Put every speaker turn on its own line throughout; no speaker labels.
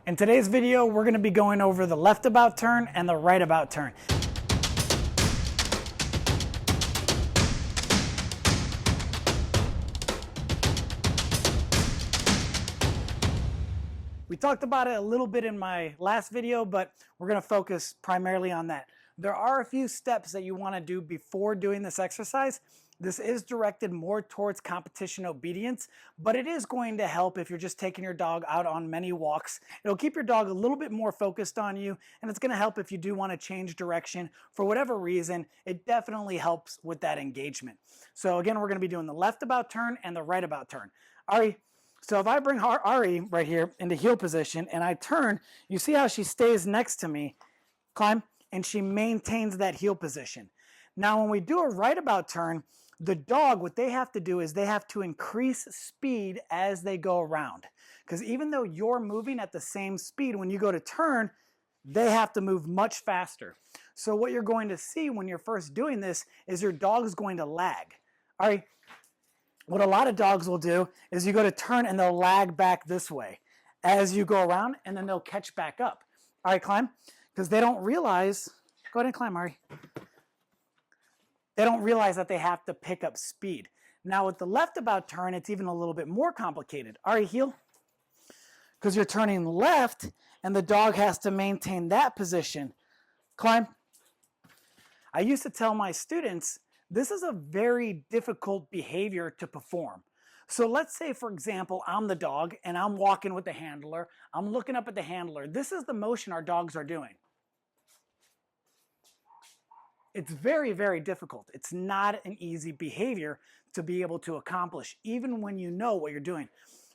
In today's video, we're going to be going over the left about turn and the right about turn. We talked about it a little bit in my last video, but we're going to focus primarily on that. There are a few steps that you want to do before doing this exercise. This is directed more towards competition obedience, but it is going to help if you're just taking your dog out on many walks. It'll keep your dog a little bit more focused on you, and it's going to help if you do want to change direction for whatever reason. It definitely helps with that engagement. So again, we're going to be doing the left about turn and the right about turn. Ari, so if I bring Ari right here into heel position and I turn, you see how she stays next to me, climb, and she maintains that heel position. Now when we do a right about turn, the dog, what they have to do is they have to increase speed as they go around. Because even though you're moving at the same speed, when you go to turn, they have to move much faster. So what you're going to see when you're first doing this is your dog is going to lag. All right, what a lot of dogs will do is you go to turn and they'll lag back this way as you go around, and then they'll catch back up. All right, climb. Because they don't realize, go ahead and climb, Ari. They don't realize that they have to pick up speed. Now with the left about turn, it's even a little bit more complicated. Ari, heel. Because you're turning left and the dog has to maintain that position. Climb. I used to tell my students, this is a very difficult behavior to perform. So let's say, for example, I'm the dog and I'm walking with the handler. I'm looking up at the handler. This is the motion our dogs are doing. It's very, very difficult. It's not an easy behavior to be able to accomplish, even when you know what you're doing.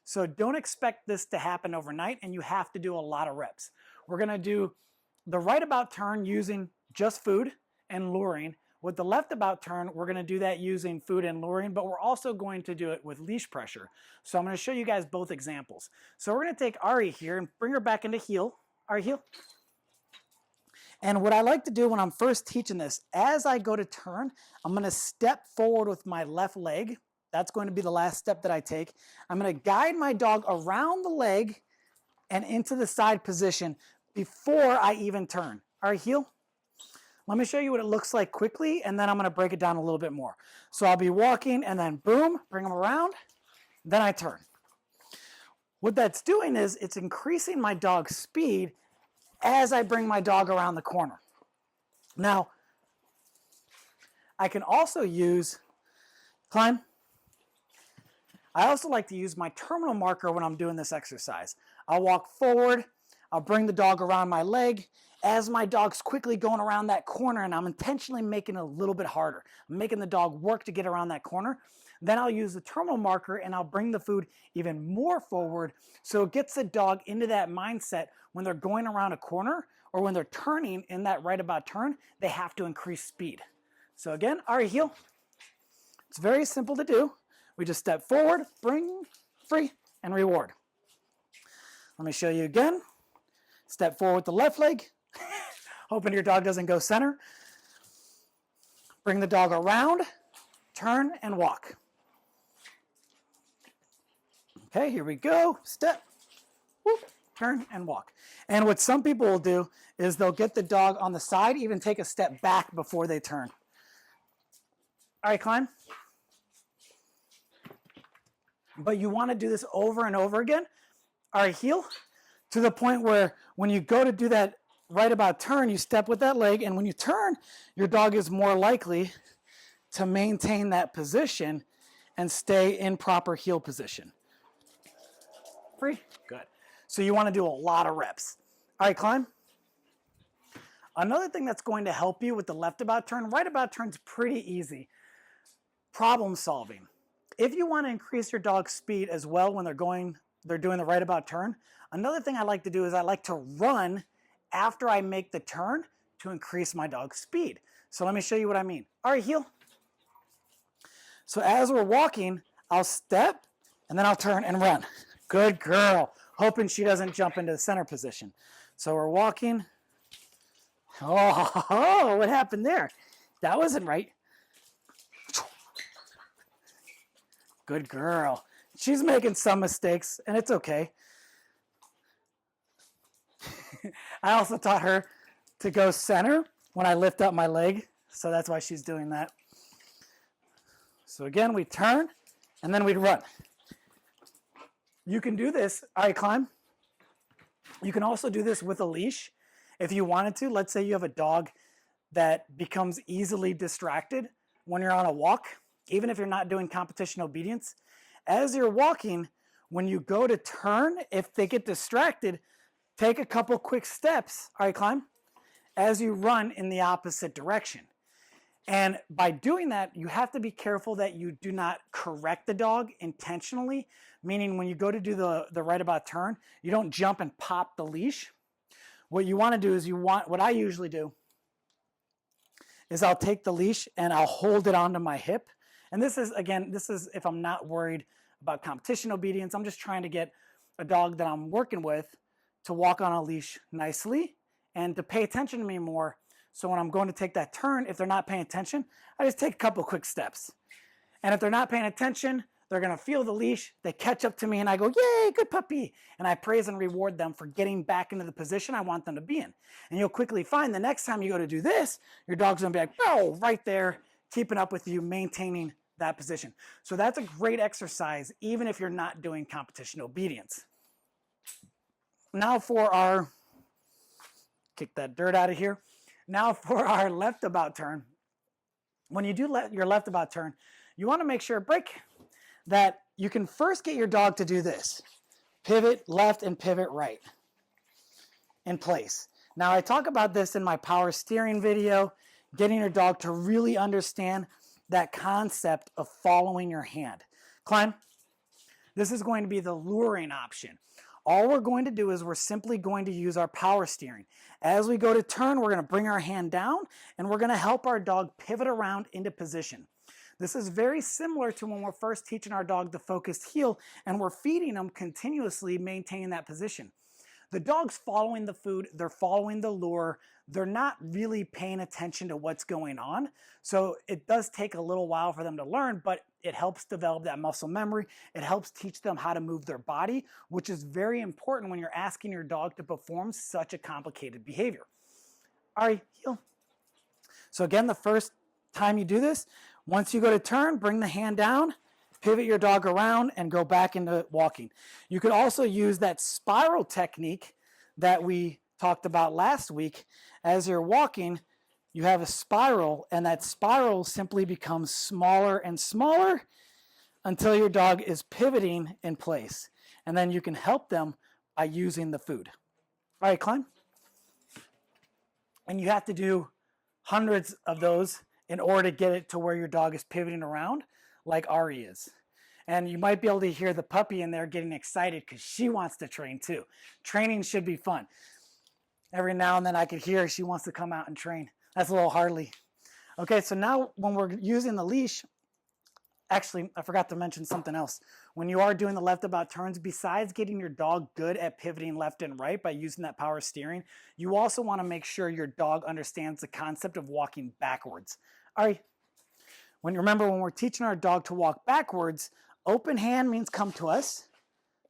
So don't expect this to happen overnight, and you have to do a lot of reps. We're going to do the right about turn using just food and luring. With the left about turn, we're going to do that using food and luring, but we're also going to do it with leash pressure. So I'm going to show you guys both examples. So we're going to take Ari here and bring her back into heel. Ari, heel. And what I like to do when I'm first teaching this, as I go to turn, I'm going to step forward with my left leg. That's going to be the last step that I take. I'm going to guide my dog around the leg and into the side position before I even turn. All right, heel. Let me show you what it looks like quickly, and then I'm going to break it down a little bit more. So I'll be walking, and then boom, bring them around, then I turn. What that's doing is it's increasing my dog's speed as I bring my dog around the corner. Now, I can also use, climb. I also like to use my terminal marker when I'm doing this exercise. I'll walk forward, I'll bring the dog around my leg as my dog's quickly going around that corner, and I'm intentionally making it a little bit harder. I'm making the dog work to get around that corner. Then I'll use the terminal marker and I'll bring the food even more forward so it gets the dog into that mindset when they're going around a corner or when they're turning in that right about turn, they have to increase speed. So again, Ari, heel. It's very simple to do. We just step forward, bring, free, and reward. Let me show you again. Step forward with the left leg, hoping your dog doesn't go center. Bring the dog around, turn, and walk. Okay, here we go. Step, whoop, turn, and walk. And what some people will do is they'll get the dog on the side, even take a step back before they turn. All right, climb. But you want to do this over and over again. All right, heel, to the point where when you go to do that right about turn, you step with that leg, and when you turn, your dog is more likely to maintain that position and stay in proper heel position. Free? Good. So you want to do a lot of reps. All right, climb. Another thing that's going to help you with the left about turn, right about turn is pretty easy. Problem solving. If you want to increase your dog's speed as well when they're doing the right about turn, another thing I like to do is I like to run after I make the turn to increase my dog's speed. So let me show you what I mean. All right, heel. So as we're walking, I'll step and then I'll turn and run. Good girl. Hoping she doesn't jump into the center position. So we're walking. Oh, what happened there? That wasn't right. Good girl. She's making some mistakes, and it's okay. I also taught her to go center when I lift up my leg. So that's why she's doing that. So again, we turn and then we run. You can do this. All right, climb. You can also do this with a leash if you wanted to. Let's say you have a dog that becomes easily distracted when you're on a walk, even if you're not doing competition obedience. As you're walking, when you go to turn, if they get distracted, take a couple quick steps. All right, climb. As you run in the opposite direction. And by doing that, you have to be careful that you do not correct the dog intentionally, meaning when you go to do the right about turn, you don't jump and pop the leash. What you want to do is what I usually do is I'll take the leash and I'll hold it onto my hip. And this is if I'm not worried about competition obedience. I'm just trying to get a dog that I'm working with to walk on a leash nicely and to pay attention to me more. So when I'm going to take that turn, if they're not paying attention, I just take a couple quick steps. And if they're not paying attention, they're going to feel the leash. They catch up to me and I go, yay, good puppy. And I praise and reward them for getting back into the position I want them to be in. And you'll quickly find the next time you go to do this, your dog's going to be like, oh, right there, keeping up with you, maintaining that position. So that's a great exercise, even if you're not doing competition obedience. Now kick that dirt out of here. Now for our left about turn. When you do your left about turn, you want to make sure, that you can first get your dog to do this. Pivot left and pivot right in place. Now I talk about this in my power steering video, getting your dog to really understand that concept of following your hand. Climb. This is going to be the luring option. All we're going to do is we're simply going to use our power steering. As we go to turn, we're going to bring our hand down and we're going to help our dog pivot around into position. This is very similar to when we're first teaching our dog the focused heel and we're feeding them continuously, maintaining that position. The dog's following the food, they're following the lure, they're not really paying attention to what's going on. So it does take a little while for them to learn, but it helps develop that muscle memory. It helps teach them how to move their body, which is very important when you're asking your dog to perform such a complicated behavior. All right, heel. So again, the first time you do this, once you go to turn, bring the hand down, pivot your dog around and go back into walking. You could also use that spiral technique that we talked about last week. As you're walking, you have a spiral and that spiral simply becomes smaller and smaller until your dog is pivoting in place. And then you can help them by using the food. All right, climb. And you have to do hundreds of those in order to get it to where your dog is pivoting around like Ari is. And you might be able to hear the puppy in there getting excited because she wants to train too. Training should be fun. Every now and then I could hear she wants to come out and train. That's a little Harley. Okay, so now when we're using the leash, actually, I forgot to mention something else. When you are doing the left about turns, besides getting your dog good at pivoting left and right by using that power steering, you also want to make sure your dog understands the concept of walking backwards. All right, remember when we're teaching our dog to walk backwards, open hand means come to us.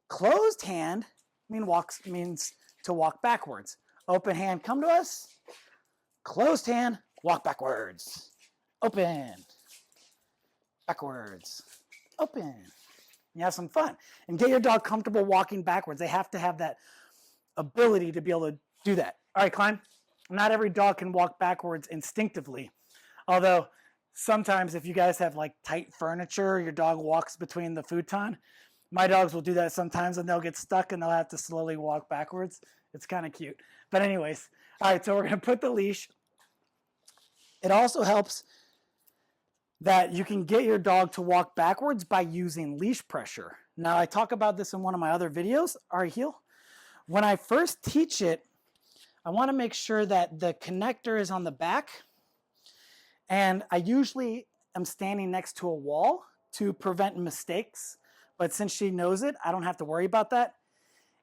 Closed hand means to walk backwards. Open hand, come to us. Closed hand, walk backwards. Open. Backwards. Open. You have some fun. And get your dog comfortable walking backwards. They have to have that ability to be able to do that. All right, climb. Not every dog can walk backwards instinctively. Although sometimes if you guys have like tight furniture, your dog walks between the futon. My dogs will do that sometimes and they'll get stuck and they'll have to slowly walk backwards. It's kind of cute. But anyways, all right, so we're going to put the leash. It also helps that you can get your dog to walk backwards by using leash pressure. Now, I talk about this in one of my other videos, our heel. When I first teach it, I want to make sure that the connector is on the back. And I usually am standing next to a wall to prevent mistakes. But since she knows it, I don't have to worry about that.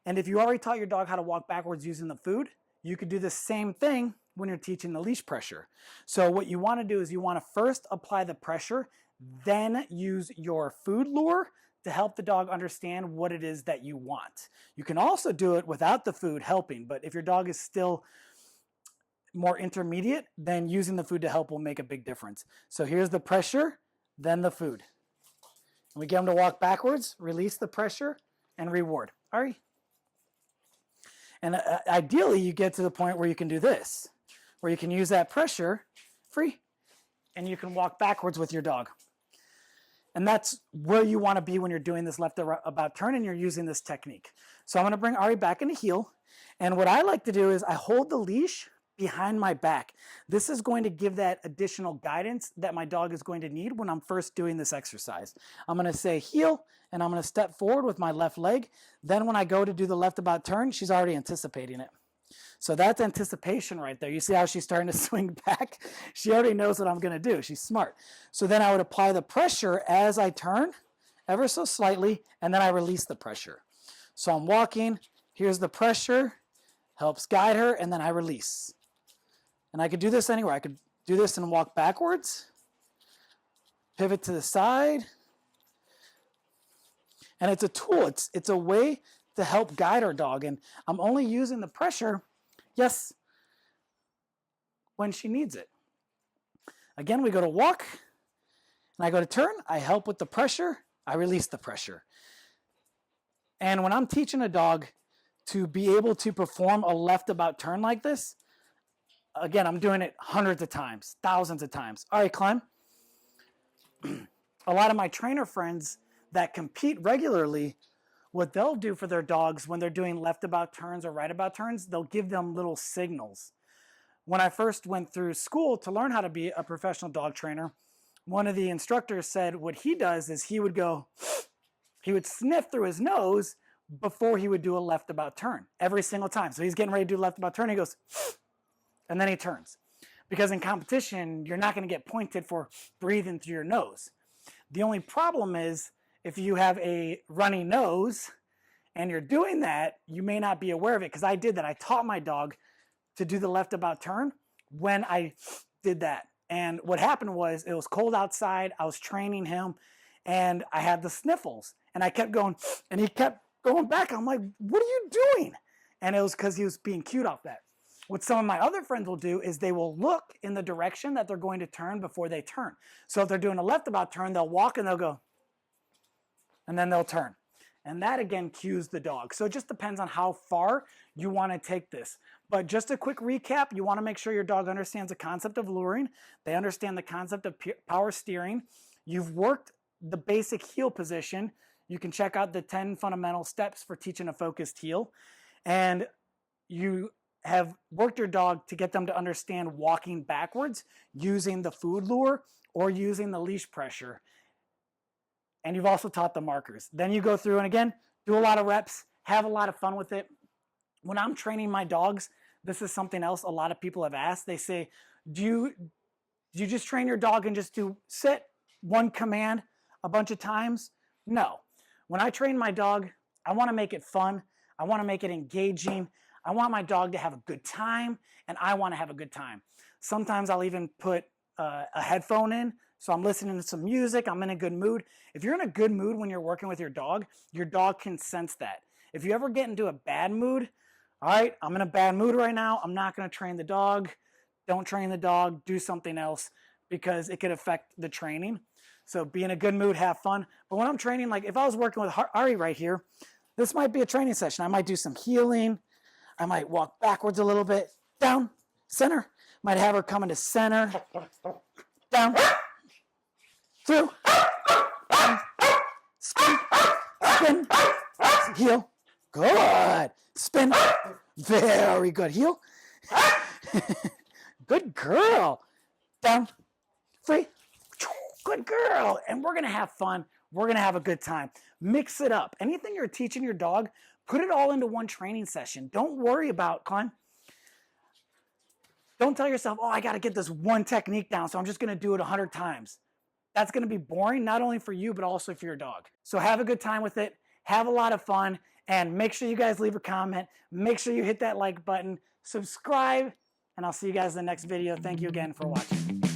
And if you already taught your dog how to walk backwards using the food, you could do the same thing when you're teaching the leash pressure. So what you want to do is you want to first apply the pressure, then use your food lure to help the dog understand what it is that you want. You can also do it without the food helping, but if your dog is still more intermediate, then using the food to help will make a big difference. So here's the pressure, then the food. We get them to walk backwards, release the pressure, and reward. Ari? And ideally, you get to the point where you can do this, where you can use that pressure, free, and you can walk backwards with your dog. And that's where you want to be when you're doing this left about turn and you're using this technique. So I'm going to bring Ari back into heel. And what I like to do is I hold the leash behind my back. This is going to give that additional guidance that my dog is going to need when I'm first doing this exercise. I'm going to say heel, and I'm going to step forward with my left leg. Then when I go to do the left about turn, she's already anticipating it. So that's anticipation right there. You see how she's starting to swing back? She already knows what I'm going to do. She's smart. So then I would apply the pressure as I turn, ever so slightly, and then I release the pressure. So I'm walking. Here's the pressure. Helps guide her, and then I release. And I could do this anywhere. I could do this and walk backwards. Pivot to the side. And it's a tool. It's a way to help guide our dog. And I'm only using the pressure, yes, when she needs it. Again, we go to walk, and I go to turn. I help with the pressure. I release the pressure. And when I'm teaching a dog to be able to perform a left about turn like this, again, I'm doing it hundreds of times, thousands of times. All right, climb. A lot of my trainer friends that compete regularly, what they'll do for their dogs when they're doing left about turns or right about turns, they'll give them little signals. When I first went through school to learn how to be a professional dog trainer, one of the instructors said what he does is he would sniff through his nose before he would do a left about turn every single time. So he's getting ready to do left about turn. He goes, and then he turns. Because in competition, you're not going to get pointed for breathing through your nose. The only problem is if you have a runny nose and you're doing that, you may not be aware of it. Because I did that. I taught my dog to do the left about turn when I did that. And what happened was it was cold outside. I was training him and I had the sniffles. And I kept going and he kept going back. I'm like, what are you doing? And it was because he was being cued off that. What some of my other friends will do is they will look in the direction that they're going to turn before they turn. So if they're doing a left about turn, they'll walk and they'll go, and then they'll turn. And that again cues the dog. So it just depends on how far you want to take this. But just a quick recap, you want to make sure your dog understands the concept of luring. They understand the concept of power steering. You've worked the basic heel position. You can check out the 10 fundamental steps for teaching a focused heel. And you have worked your dog to get them to understand walking backwards using the food lure or using the leash pressure. And you've also taught the markers. Then you go through and again, do a lot of reps, have a lot of fun with it. When I'm training my dogs, this is something else a lot of people have asked. They say, do you just train your dog and just do sit, one command a bunch of times? No. When I train my dog, I want to make it fun. I want to make it engaging. I want my dog to have a good time, and I want to have a good time. Sometimes I'll even put a headphone in, so I'm listening to some music. I'm in a good mood. If you're in a good mood when you're working with your dog can sense that. If you ever get into a bad mood, all right, I'm in a bad mood right now. I'm not going to train the dog. Don't train the dog. Do something else because it could affect the training. So be in a good mood, have fun. But when I'm training, like if I was working with Ari right here, this might be a training session. I might do some healing. I might walk backwards a little bit, down, center. Might have her come into center, down, through, spin, spin, heel, good, spin, very good, heel, good girl, down, free, good girl, and we're going to have fun. We're going to have a good time. Mix it up. Anything you're teaching your dog, put it all into one training session. Don't worry about, climb. Don't tell yourself, oh, I got to get this one technique down, so I'm just going to do it 100 times. That's going to be boring, not only for you, but also for your dog. So have a good time with it. Have a lot of fun. And make sure you guys leave a comment. Make sure you hit that like button. Subscribe. And I'll see you guys in the next video. Thank you again for watching.